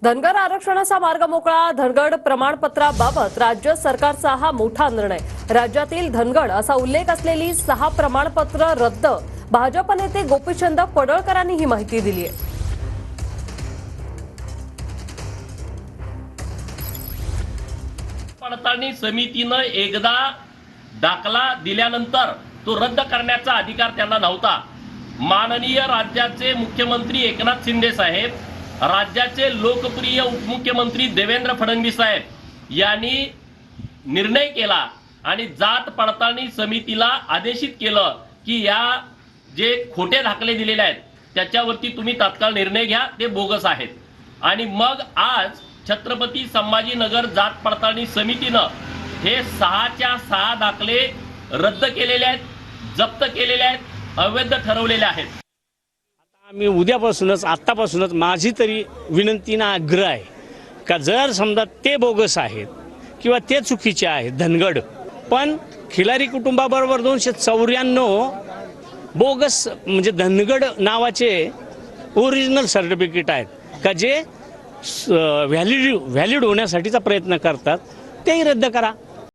धनगर आरक्षणाचा मार्ग मोकळा, धनगर प्रमाणपत्राबाबत राज्य सरकारचा हा मोठा निर्णय। राज्यातील धनगर असा उल्लेख असलेली 6 प्रमाणपत्र रद्द। भाजप नेते गोपीचंद पडळकरांनी ही माहिती दिली आहे। पडताळणी समितीने एकदा दाखला दिल्यानंतर तो रद्द करण्याचा अधिकार त्यांना नव्हता। माननीय राज्याचे मुख्यमंत्री एकनाथ शिंदे साहेब, राज्याचे लोकप्रिय उपमुख्यमंत्री देवेंद्र फडणवीस साहेब यांनी निर्णय केला आणि जात पडताळणी समितीला आदेशित केलं की या जे खोटे दाखले दिलेले आहेत त्याच्यावरती तुम्ही तात्काळ निर्णय घ्या, ते बोगस आहेत। आणि मग आज छत्रपती संभाजीनगर जात पडताळणी समितीनं हे 6च्या 6 दाखले रद्द केलेले आहेत, जप्त केलेले आहेत, अवैध ठरवलेले आहेत। मी उद्यापासूनच आत्तापासूनच माझी तरी विनंती ना आग्रह आहे का जर समजा ते बोगस आहेत किंवा ते चुकीचे आहेत धनगड, पण खिलारी कुटुंबाबरोबर 294 बोगस म्हणजे धनगड नावाचे ओरिजिनल सर्टिफिकेट आहेत का जे व्हॅलिड होण्यासाठीचा प्रयत्न करतात, तेही रद्द करा।